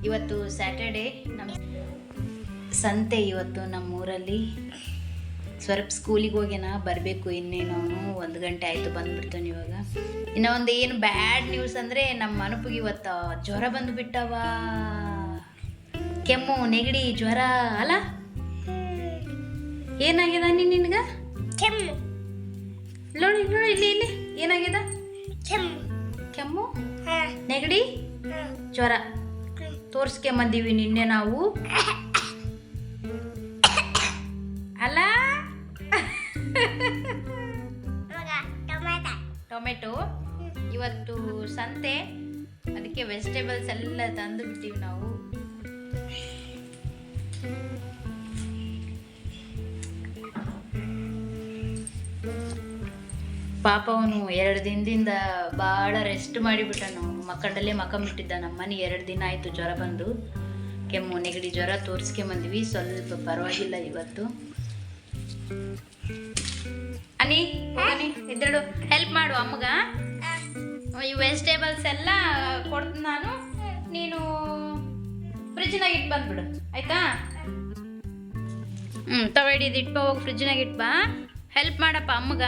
ಇವತ್ತು ಸ್ಯಾಟರ್ಡೇ ನಮ್ಮ ಸಂತೆ. ಇವತ್ತು ನಮ್ಮೂರಲ್ಲಿ ಸ್ವರೂಪ್ ಸ್ಕೂಲಿಗೆ ಹೋಗ್ಯಾನ, ಬರಬೇಕು ಇನ್ನೇನು 1 ಗಂಟೆ ಆಯಿತು, ಬಂದುಬಿಡ್ತಾನೆ ಇವಾಗ. ಇನ್ನು ಒಂದು ಏನು ಬ್ಯಾಡ್ ನ್ಯೂಸ್ ಅಂದರೆ ನಮ್ಮ ಅನುಪಿಗೆ ಇವತ್ತು ಜ್ವರ ಬಂದುಬಿಟ್ಟವ. ಕೆಮ್ಮು, ನೆಗಡಿ, ಜ್ವರ ಅಲ್ಲ. ಏನಾಗ್ಯದ ನಿನಗೆ? ಕೆಮ್ಮು. ನೋಡಿ ನೋಡಿ, ಇಲ್ಲಿ ಇಲ್ಲಿ ಏನಾಗ್ಯದ? ಕೆಮ್ಮು. ಕೆಮ್ಮು, ನೆಗಡಿ, ಜ್ವರ. ತೋರಿಸ್ಕೊಂಬಂದೀವಿ ನಿನ್ನೆ ನಾವು ಅಲ್ಲ. ಟೊಮೆಟೊ ಇವತ್ತು ಸಂತೆ, ಅದಕ್ಕೆ ವೆಜಿಟೇಬಲ್ಸ್ ಎಲ್ಲ ತಂದು ಬಿಡ್ತೀವಿ ನಾವು. ಪಾಪ ಅವನು 2 ದಿನದಿಂದ ಭಾಳ ರೆಸ್ಟ್ ಮಾಡಿಬಿಟ್ಟ. ನಾವು ಮಕ್ಕಳಲ್ಲೇ ಮಕ್ಕಂಬಿಟ್ಟಿದ್ದ. ನಮ್ಮ ಮನೆ 2 ದಿನ ಆಯಿತು ಜ್ವರ ಬಂದು. ಕೆಮ್ಮು, ನೆಗಡಿ, ಜ್ವರ ತೋರಿಸ್ಕೊಂಬಂದ್ವಿ. ಸ್ವಲ್ಪ ಪರವಾಗಿಲ್ಲ ಇವತ್ತು. ಅನಿ ಎದ್ದೇಳು, ಹೆಲ್ಪ್ ಮಾಡು ಅಮ್ಮಗ. ಈ ವೆಜಿಟೇಬಲ್ಸ್ ಎಲ್ಲ ಕೊಡ್ತೀನಿ ನಾನು, ನೀನು ಫ್ರಿಜ್ನಾಗ ಇಟ್ಟು ಬಂದ್ಬಿಡು ಆಯ್ತಾ? ತಗೊಳ್ಳಿ, ಇದು ಇಟ್ಬಾ, ಹೋಗಿ ಫ್ರಿಜ್ನಾಗ ಇಟ್ಬಾ. ಹೆಲ್ಪ್ ಮಾಡಪ್ಪ ಅಮ್ಮಗ.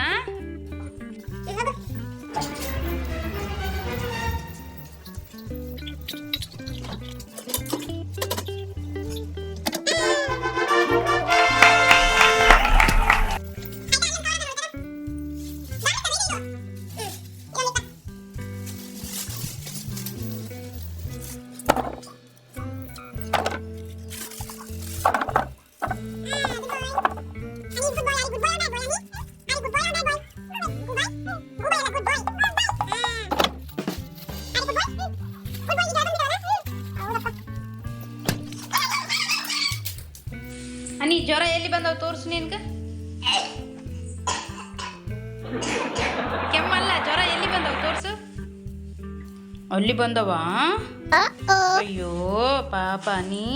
ಅನಿ, ಜ್ವರ ಎಲ್ಲಿ ಬಂದವ ತೋರಿಸು ನಿನ್ಗೆ. ಕೆಮ್ಮಲ್ಲ, ಜ್ವರ ಎಲ್ಲಿ ಬಂದವ ತೋರಿಸು. ಅಲ್ಲಿ ಬಂದವ. ಅಯ್ಯೋ ಪಾಪ ನೀ.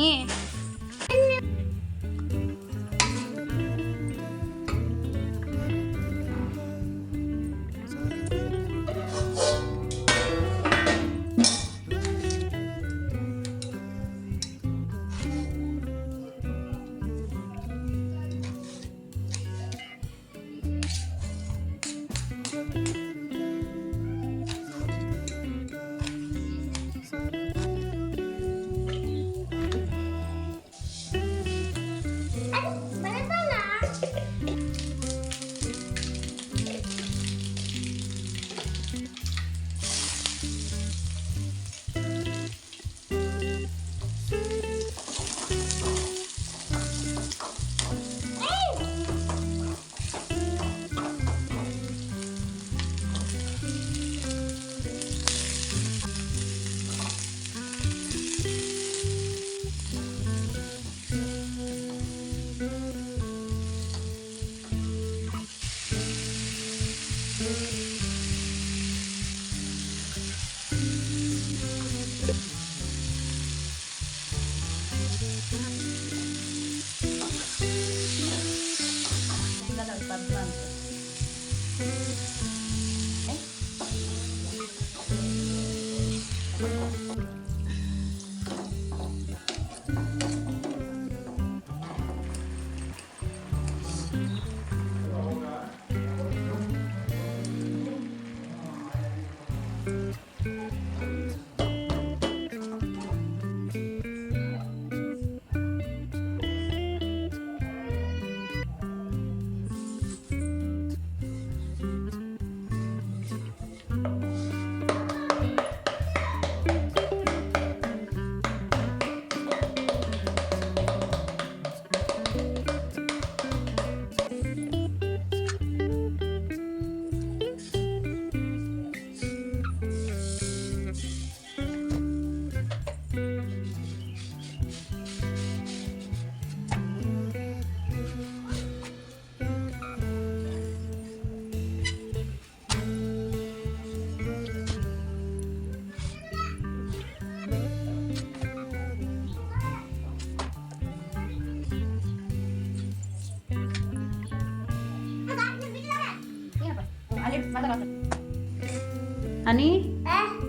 ಹನಿ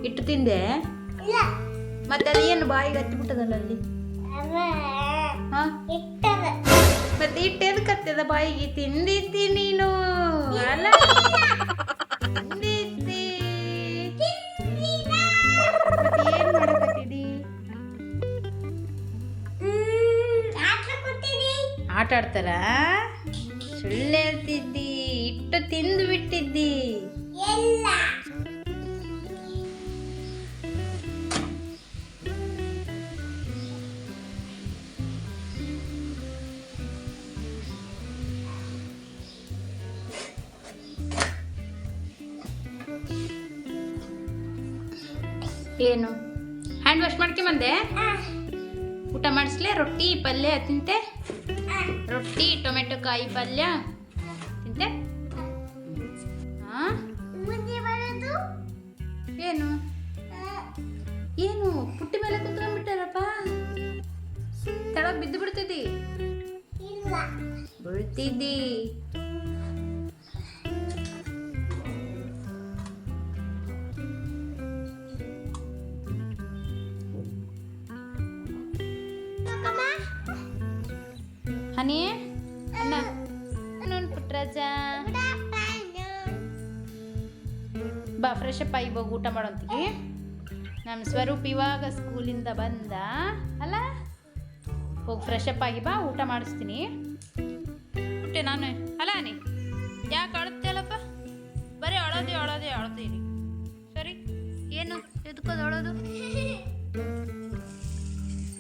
ಇಟ್ಟು ತಿಂದೆ ಇಲ್ಲ ಮತ್ತೆ ಅದೇನು ಬಾಯಿಗೆ ಹತ್ತಿಬಿಟ್ಟದಲ್ಲ ಅಲ್ಲಿ ಹಾ ಮತ್ತೆ ಇಟ್ಟು ಎದಕ್ಕೆ ಹತ್ತದ ಬಾಯಿಗೆ ತಿಂದಿದ್ದಿ ನೀನು ಅಲ್ಲ ತಿಂದಿದ್ದಿ ಮತ್ತೆ ಏನ್ ಮಾಡಕತ್ತಿದಿ ಆಟ ಆಡ್ತಾರ ಸುಳ್ಳು ಹೇಳ್ತಿದ್ದಿ ಇಟ್ಟು ತಿಂದು ಬಿಟ್ಟಿದ್ದಿ ಏನು ಹ್ಯಾಂಡ್ ವಾಶ್ ಮಾಡ್ಕೊಂಬಂದೆ ಊಟ ಮಾಡಿಸ್ಲೆ ರೊಟ್ಟಿ ಪಲ್ಯ ತಿಂತೆ ರೊಟ್ಟಿ ಟೊಮೆಟೊ ಕಾಯಿ ಪಲ್ಯ ತಿಂತೆ ಏನು ಏನು ಪುಟ್ಟಿ ಮೇಲೆ ಕುತ್ಕೊಂಡ್ಬಿಟ್ಟಾರಪ್ಪ ತಳಗ್ ಬಿದ್ದು ಬಿಡ್ತಿದ್ದಿ ಬೀಳ್ತಿದ್ದಿ ಹನಿ ಅಣ್ಣ ನೋನ್ ಪುಟ್ರಾಜ ಬಾ ಫ್ರೆಶ್ ಅಪ್ ಆಗಿ ಹೋಗಿ ಊಟ ಮಾಡೋಂತೀವಿ ನಮ್ಮ ಸ್ವರೂಪ್ ಇವಾಗ ಸ್ಕೂಲಿಂದ ಬಂದ ಅಲ್ಲ ಹೋಗಿ ಫ್ರೆಶ್ ಅಪ್ ಆಗಿ ಬಾ ಊಟ ಮಾಡಿಸ್ತೀನಿ ಬಿಟ್ಟೆ ನಾನು ಅಲ್ಲ ನೀ ಯಾಕೆ ಅಳತ್ತಲ್ಲಪ್ಪ ಬರೀ ಅಳೋದೇ ಸರಿ ಏನು ಎದ್ಕೋದು ಅಳೋದು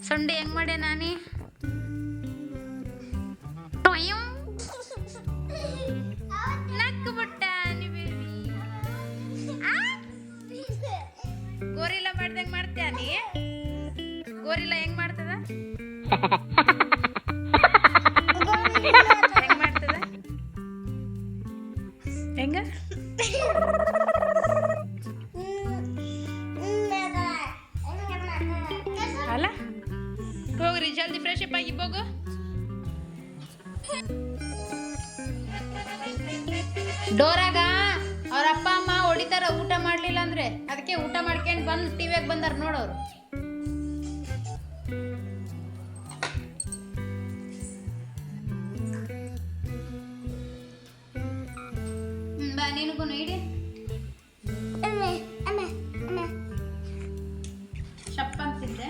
ಸೊಂಡೆ ಹೆಂಗ್ ಮಾಡೆ ನಾನಿ ನಕ್ಕು ಬಿಟ್ಟ ಗೋರಿಲ್ಲ ಮಾಡ್ದಂಗೆ ಮಾಡ್ತೀಯ ನೀ ಗೋರಿಲ್ಲ ಹೆಂಗ್ ಮಾಡ್ತದ ಹೆಂಗ್ ಮಾಡ್ತದ ಹೆಂಗ ಅಲ್ಲ ಹೋಗ್ರಿ ಜಲ್ದಿ ಫ್ರೆಶ್ ಅಪ್ ಆಗಿ ಹೋಗು ಡೋರಾಗ ಅವ್ರ ಅಪ್ಪ ಅಮ್ಮ ಹೊಡಿತಾರ ಊಟ ಮಾಡ್ಲಿಲ್ಲ ಅಂದ್ರೆ ಅದಕ್ಕೆ ಊಟ ಮಾಡ್ಕೊಂಡು ಬಂದು ಟಿವಿಯಾಗ ಬಂದಾರ ನೋಡೋರು ಬಾ ನಿನಗೂ ಇಡಿ ಶಪ್ಪ ಅಂತಿದ್ದೆ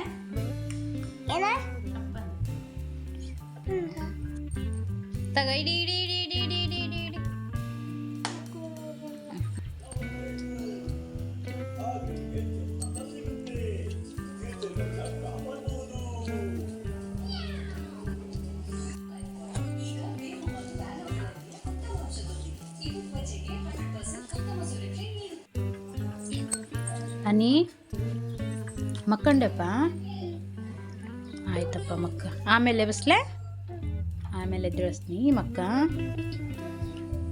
ತಗ ಇಡಿ ಇಡಿ ಇಡಿ ಇಡಿ ಇಡಿ ಇಡಿ ಇಡಿ ಇಡಿ ಹನಿ ಮಕ್ಕಂಡೆಪ್ಪ ಆಯ್ತಪ್ಪ ಮಕ್ಕ ಆಮೇಲೆ ಎಬ್ಸ್ಲೆ ಆಮೇಲೆ ಎದ್ದೇಳಿಸ್ತೀನಿ ಮಕ್ಕ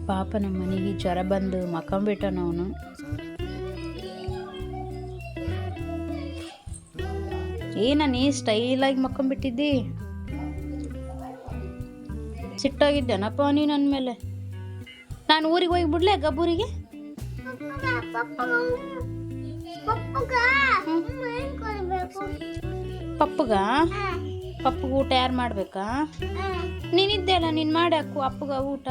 ಪಾಪ ನಮ್ಮ ಮನೆಗೆ ಜ್ವರ ಬಂದು ಮಕ್ಕಂಬಿಟ್ಟನ ಅವನು ಏನನಿ ಸ್ಟೈಲಾಗಿ ಮಕ್ಕಂಬಿಟ್ಟಿದ್ದಿ ಸಿಟ್ಟಾಗಿದ್ದೇನಪ್ಪ ನೀ ನನ್ನ ಮೇಲೆ ನಾನು ಊರಿಗೆ ಹೋಗಿ ಬಿಡ್ಲೆ ಗಬ್ಬೂರಿಗೆ ಪಪ್ಪಗ ಪಪ್ಪಗ ಊಟ ಯಾರು ಮಾಡ್ಬೇಕಾ ನೀನಿದ್ದೆ ಅಲ್ಲ ನೀನು ಮಾಡಿ ಹಾಕು ಅಪ್ಪಗ ಊಟ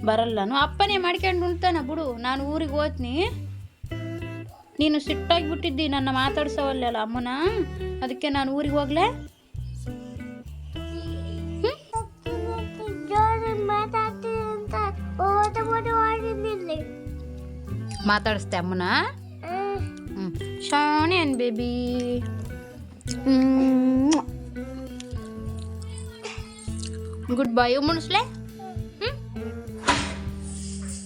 ಬರಲ್ಲನು ಅಪ್ಪನೇ ಮಾಡ್ಕೊಂಡು ಉಣ್ತಾನ ಬಿಡು ನಾನು ಊರಿಗೆ ಹೋಗ್ತೀನಿ ನೀನು ಸಿಟ್ಟಾಗಿಬಿಟ್ಟಿದ್ದಿ ನನ್ನ ಮಾತಾಡ್ಸವಲ್ಲ ಅಮ್ಮನ ಅದಕ್ಕೆ ನಾನು ಊರಿಗೆ ಹೋಗ್ಲೆ ಮಾತಾಡಿಸ್ತೆ ಅಮ್ಮನ ಶಾಣೆ ಅನ್ ಬೇಬಿ ಗುಡ್ ಬಾಯ್ ಮುಣಿಸ್ಲೆ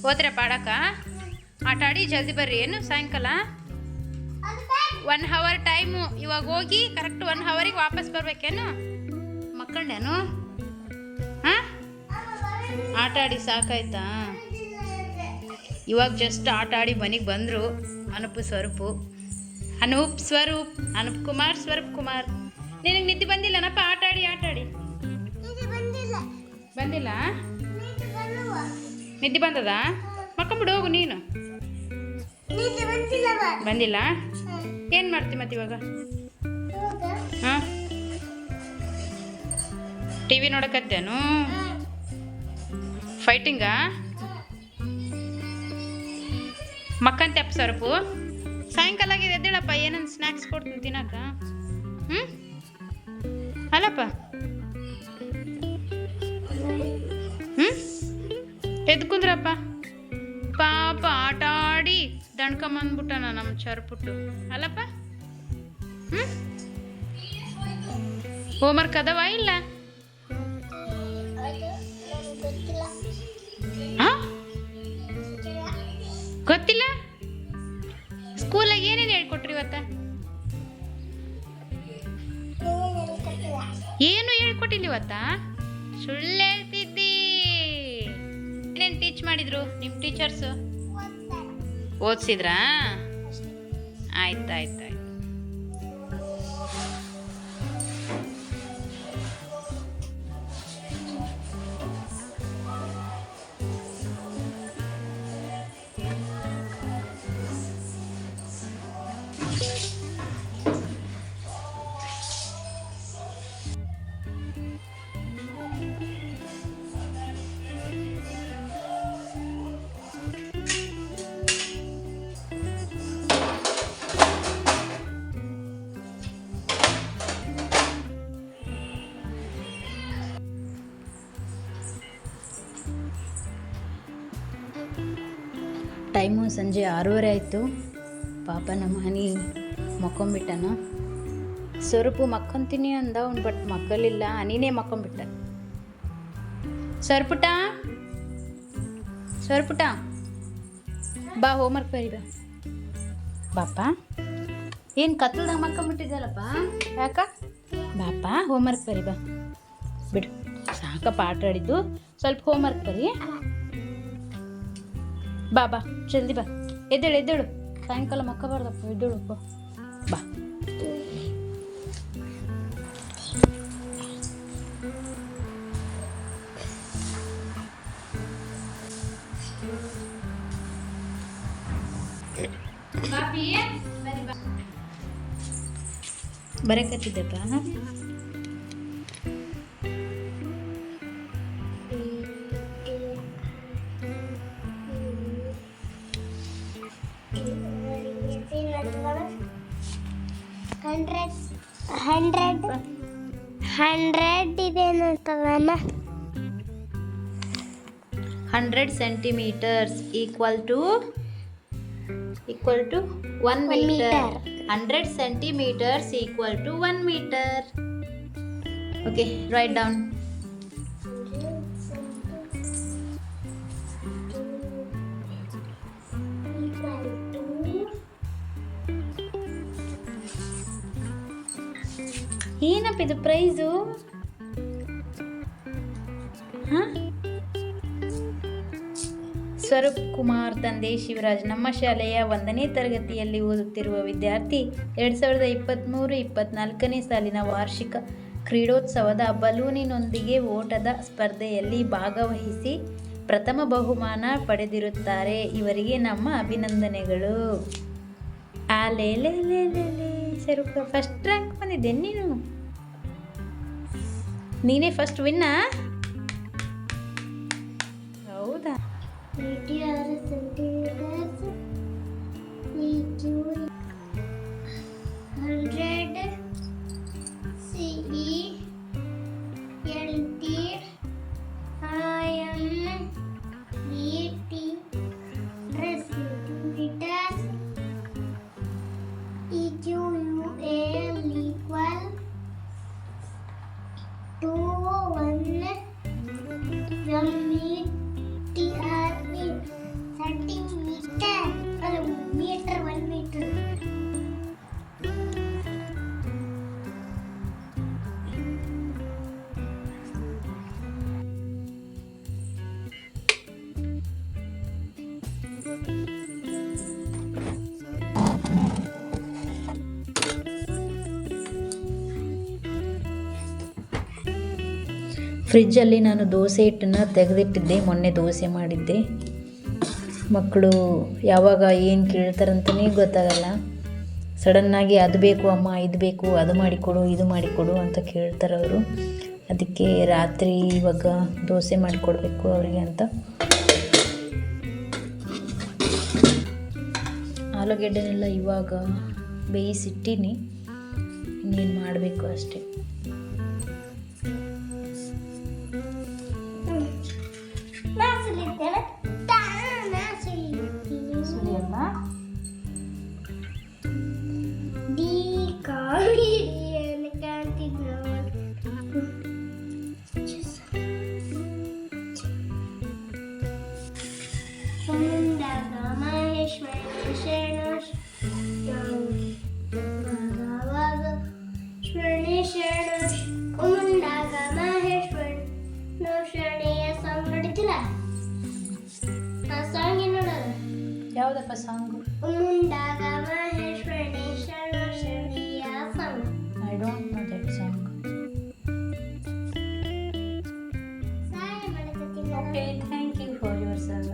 ಹೋದ್ರೆ ಪಾಡಕ ಆಟ ಆಡಿ ಜಲ್ದಿ ಬರ್ರಿ ಏನು ಸಾಯಂಕಾಲ 1 hour ಟೈಮು ಇವಾಗ ಹೋಗಿ ಕರೆಕ್ಟ್ 1 hourಗೆ ವಾಪಸ್ ಬರ್ಬೇಕೇನು ಮಕ್ಕಂಡೇನು ಹಾಂ ಆಟ ಆಡಿ ಸಾಕಾಯ್ತಾ ಇವಾಗ ಜಸ್ಟ್ ಆಟ ಆಡಿ ಮನೆಗೆ ಬಂದರು ಅನೂಪ್ ಕುಮಾರ್ ಸ್ವರೂಪ್ ಕುಮಾರ್ ನಿನಗೆ ನಿದ್ದೆ ಬಂದಿಲ್ಲನಪ್ಪ ಆಟ ಆಡಿ ಬಂದಿಲ್ಲ ನಿದ್ದೆ ಬಂದದ ಮಕ್ಕಂಬಿಡು ಹೋಗು ನೀನು. ಬಂದಿಲ್ಲ ಏನು ಮಾಡ್ತಿ ಮತ್ತೆ ಇವಾಗ? ಹಾಂ ಟಿ ವಿ ನೋಡಕತ್ತೇನು? ಫೈಟಿಂಗಾ? ಮಕ್ಕಂತೆಪ್ಪ ಸ್ವರೂಪು ಸಾಯಂಕಾಲ ಆಗಿದೆ ಎದ್ದೇಳಪ್ಪ, ಏನಂತ ಸ್ನ್ಯಾಕ್ಸ್ ಕೊಡ್ತೀನಿ ತಿನ್ನಕ. ಹ್ಞೂ ಅಲ್ಲಪ್ಪ ಹ್ಞೂ ಎದ್ದು ಕುಂದ್ರಪ್ಪ. ಪಾಪ ಆಟ ಆಡಿ ದಣ್ಕೊಂಬಂದ್ಬಿಟ್ಟನ ನಮ್ಮ ಚರ್ಪುಟ್ಟು ಅಲ್ಲಪ್ಪ. ಹ್ಞೂ ಹೋಮ್ವರ್ಕ್ ಅದಾವ ಇಲ್ಲ? ಹಾಂ ಗೊತ್ತಿಲ್ಲ. ಸ್ಕೂಲಾಗ ಏನೇನು ಹೇಳ್ಕೊಟ್ರಿ ಇವತ್ತ? ಏನು ಹೇಳ್ಕೊಟ್ಟಿಲ್ಲ ಇವತ್ತ? ಸುಳ್ಳು ಹೇಳ್ತಿದ್ದಿ. ಏನೇನು ಟೀಚ್ ಮಾಡಿದ್ರು ನಿಮ್ಮ ಟೀಚರ್ಸು? ಓದಿಸಿದ್ರಾ? ಆಯ್ತಾಯ್ತಾಯ್ತು. ಟೈಮು ಸಂಜೆ 6:30 ಆಯಿತು. ಪಾಪ ನಮ್ಮ ಹನಿ ಮಕ್ಕೊಂಬಿಟ್ಟನ. ಸ್ವರೂಪು ಮಕ್ಕೊಂತೀನಿ ಅಂದ ಅವ್ನು, ಬಟ್ ಮಕ್ಕಳಿಲ್ಲ. ಹನಿನೇ ಮಕ್ಕೊಂಬಿಟ್ಟ. ಸ್ವರ್ಪುಟ ಸ್ವರ್ಪುಟ ಬಾ ಹೋಮ್ವರ್ಕ್ ಬರಿ ಬಾ. ಬಾಪ ಏನು ಕತ್ತಲ್ದಾಗ ಮಕ್ಕೊಂಬಿಟ್ಟಿದ್ದಲ್ಲಪ್ಪ, ಯಾಕ? ಬಾಪ ಹೋಮ್ವರ್ಕ್ ಬರಿ ಬಾ. ಬಿಡು ಸಾಕಪ್ಪ ಆಟ ಆಡಿದ್ದು, ಸ್ವಲ್ಪ ಹೋಮ್ವರ್ಕ್ ಬರಿ. ಬಾ ಬಾ ಜಲ್ದಿ ಬಾ. ಎದ್ದೇಳು ಎದ್ದೇಳು, ಸಾಯಂಕಾಲ ಮಕ್ಕಬಾರ್ದಪ್ಪ. ಎದ್ದೇಳು ಬಾ. ಬರಕತ್ತಿದ್ದಪ್ಪ. ಹಂಡ್ರೆಡ್ ಇದೇನಂತಲ್ಲ 100 centimeters equal to 1 meter. 100 centimeters equal to 1 meter. Okay, write down. ಏನಪ್ಪ ಇದು ಪ್ರೈಸು? ಹಾಂ, ಸ್ವರೂಪ್ ಕುಮಾರ್ ತಂದೆ ಶಿವರಾಜ್ ನಮ್ಮ ಶಾಲೆಯ 1ನೇ ತರಗತಿಯಲ್ಲಿ ಓದುತ್ತಿರುವ ವಿದ್ಯಾರ್ಥಿ 2023-24ನೇ ಸಾಲಿನ ವಾರ್ಷಿಕ ಕ್ರೀಡೋತ್ಸವದ ಬಲೂನಿನೊಂದಿಗೆ ಓಟದ ಸ್ಪರ್ಧೆಯಲ್ಲಿ ಭಾಗವಹಿಸಿ ಪ್ರಥಮ ಬಹುಮಾನ ಪಡೆದಿರುತ್ತಾರೆ. ಇವರಿಗೆ ನಮ್ಮ ಅಭಿನಂದನೆಗಳು. ಸ್ವರೂಪ ಫಸ್ಟ್ ರ್ಯಾಂಕ್ ಬಂದಿದ್ದೆ ನೀನೇ ಫಸ್ಟ್ ವಿನ್ನ? ಹೌದಾ? 86 centimetres 100 CE LT IM ET centimeters EQUAL equal to 1 centimeter. Meter 1 meter. ಫ್ರಿಜ್ಜಲ್ಲಿ ನಾನು ದೋಸೆ ಹಿಟ್ಟನ್ನು ತೆಗೆದಿಟ್ಟಿದ್ದೆ, ಮೊನ್ನೆ ದೋಸೆ ಮಾಡಿದ್ದೆ. ಮಕ್ಕಳು ಯಾವಾಗ ಏನು ಕೇಳ್ತಾರಂತಲೇ ಗೊತ್ತಾಗಲ್ಲ. ಸಡನ್ನಾಗಿ ಅದು ಬೇಕು ಅಮ್ಮ, ಇದು ಬೇಕು, ಅದು ಮಾಡಿಕೊಡು, ಇದು ಮಾಡಿಕೊಡು ಅಂತ ಕೇಳ್ತಾರೆ ಅವರು. ಅದಕ್ಕೆ ರಾತ್ರಿ ಇವಾಗ ದೋಸೆ ಮಾಡಿಕೊಡ್ಬೇಕು ಅವರಿಗೆ ಅಂತ. ಆಲೂಗೆಡ್ಡೆನೆಲ್ಲ ಇವಾಗ ಬೇಯಿಸಿಟ್ಟಿನಿ, ಇನ್ನೇನು ಮಾಡಬೇಕು ಅಷ್ಟೇ. ಸುರಿಯಲ್ಲ ಯಾವುದಪ್ಪ song? I don't know that song. Okay, thank you for yourself.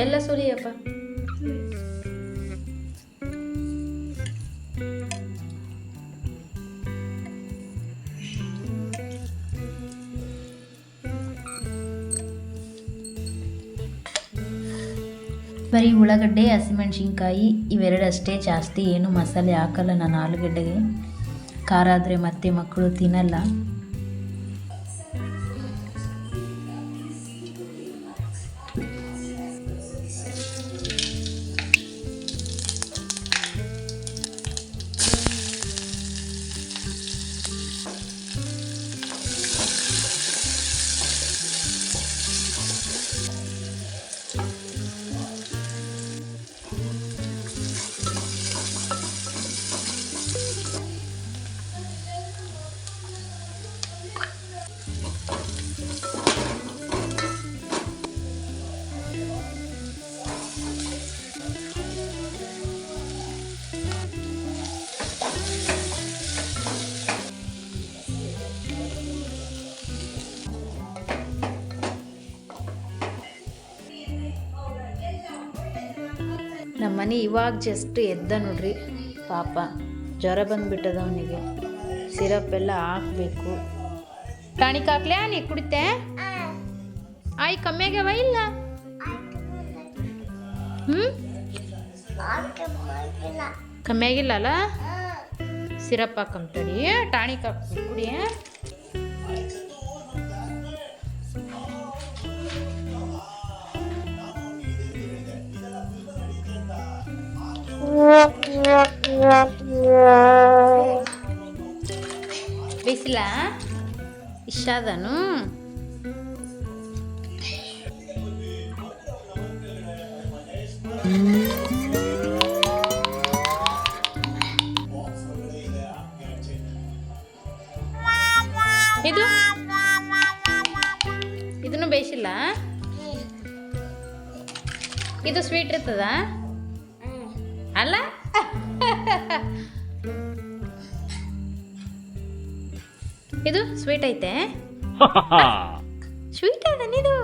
ಎಲ್ಲ ಸುಲಿಯಪ್ಪ. ಬರೀ ಉಳ್ಳಾಗಡ್ಡೆ, ಹಸಿಮೆಣ್ಸಿನ್ಕಾಯಿ ಇವೆರಡಷ್ಟೇ, ಜಾಸ್ತಿ ಏನು ಮಸಾಲೆ ಹಾಕಲ್ಲ ನಾನು ಆಲೂಗಡ್ಡೆಗೆ. ಖಾರ ಆದರೆ ಮತ್ತೆ ಮಕ್ಕಳು ತಿನ್ನಲ್ಲ. ನಮ್ಮ ಮನೆ ಇವಾಗ ಜಸ್ಟ್ ಎದ್ದ ನೋಡ್ರಿ ಪಾಪ, ಜ್ವರ ಬಂದುಬಿಟ್ಟದ ಅವನಿಗೆ. ಸಿರಪ್ ಎಲ್ಲ ಹಾಕಬೇಕು. ಟಾನಿಕ್ ಹಾಕ್ಲ್ಯಾ? ನೀ ಕುಡಿತೆ? ಆಯ್ ಕಮ್ಮಿ ಆಗ್ಯಾವ ಇಲ್ಲ? ಕಮ್ಮಿ ಆಗಿಲ್ಲ ಅಲ್ಲ? ಸಿರಪ್ ಹಾಕಂತಡಿ, ಟಾನಿಕ್ ಹಾಕ್ಬೇಕು, ಕುಡಿ. ಬೇಯಿಸಿಲ್ಲ ಇಷ್ಟಾದನು? ಇದು ಇದನ್ನು ಬೇಯಿಸಿಲ್ಲ? ಇದು ಸ್ವೀಟ್ ಇರ್ತದ ಅಲ್ಲ? ಇದು ಸ್ವೀಟ್ ಐತೆ? ಸ್ವೀಟ್ ಅದನಿದು?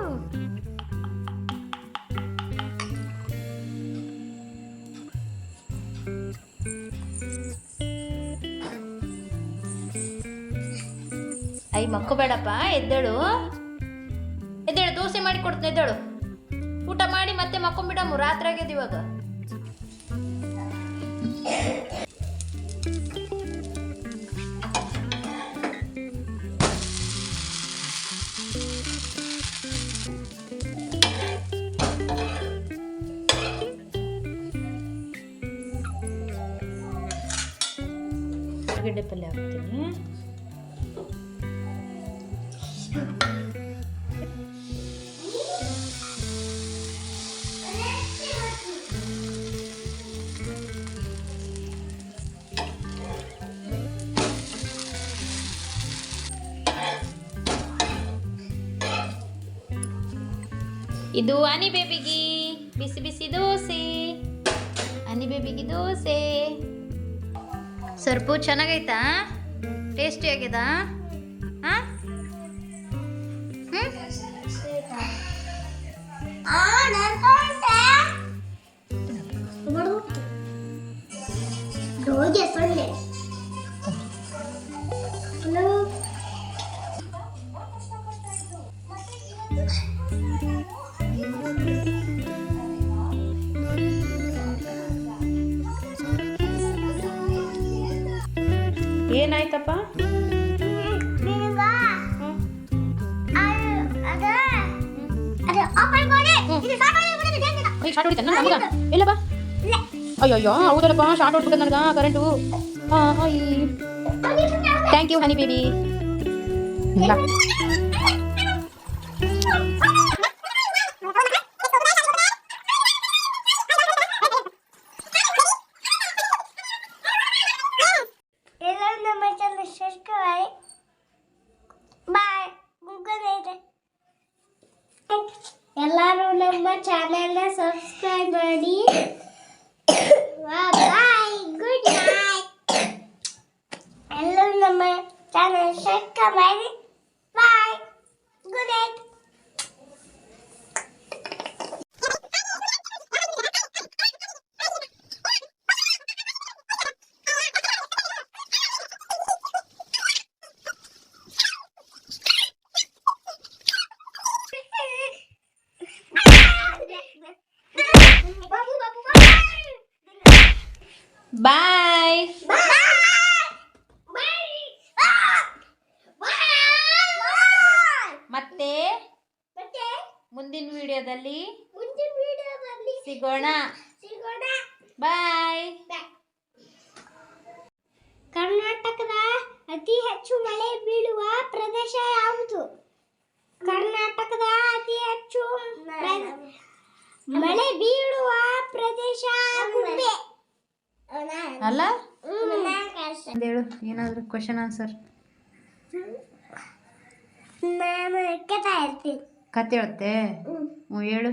ಐ ಮಕ್ಕೋಬೇಡಪ್ಪ, ಎದ್ದೇಳು ಎದ್ದೇಳು, ದೋಸೆ ಮಾಡಿ ಕೊಡ್ತೀನಿ, ಎದ್ದೇಳು. ಊಟ ಮಾಡಿ ಮತ್ತೆ ಮಕ್ಕೊಂಬಿಡಮ್ಮ, ರಾತ್ರಿ ಆಗ್ಯದ ಇವಾಗ. ಆಲೂಗಡ್ಡೆ ಪಲ್ಯ ಹಾಕ್ತೀನಿ. ಇದು ಹನಿ ಬೇಬಿಗೆ ಬಿಸಿ ಬಿಸಿ ದೋಸೆ. ಹನಿ ಬೇಬಿಗೆ ದೋಸೆ. ಸ್ವಲ್ಪ ಚೆನ್ನಾಗೈತಾ? ಟೇಸ್ಟಿ ಆಗ್ಯದ? ಹಾಂ ಹೋಗಿ ಸೊಳ್ಳೆ. ಏನಾಯ್ತಪ್ಪ? ಶಾರ್ಟ್ ಹೊಡಿತಾನೆ ನಮಗ ಇಲ್ಲ ಬಾ. ಅಯ್ಯಯ್ಯೋ ಹೌದಲ್ಲಪ್ಪ, ಶಾರ್ಟ್ ಹೊಡ್ಬಿಟ್ಟದ ನನಗೆ current. Thank you honey baby. ಇಲ್ಲ ಎಲ್ಲರೂ ನಮ್ಮ ಚಾನೆಲ್ನ ಸಬ್ಸ್ಕ್ರೈಬ್ ಮಾಡಿ. Bye, good night. ಎಲ್ಲರೂ ನಮ್ಮ ಚಾನೆಲ್ ಸಬ್ಸ್ಕ್ರೈಬ್ ಮಾಡಿ. Bye, good night. ಬಾಯ್. ಮತ್ತೆ ಮುಂದಿನ ವಿಡಿಯೋದಲ್ಲಿ ಸಿಗೋಣ. ಬಾಯ್. ಕರ್ನಾಟಕದ ಅತಿ ಹೆಚ್ಚು ಮಳೆ ಬೀಳುವ ಪ್ರದೇಶ ಯಾವುದು? ಕರ್ನಾಟಕದ ಅತಿ ಹೆಚ್ಚು ಮಳೆ ಬೀಳುವ ಪ್ರದೇಶ ಗುಬ್ಬಿ. ಅಲ್ಲ ಹೇಳು, ಏನಾದರೂ ಕ್ವಶನ್ ಆನ್ಸರ್. ನಾನು ಕಥೆ ಹೇಳ್ತೀನಿ. ಕತೆ ಹೇಳುತ್ತೆ. ಹೇಳು.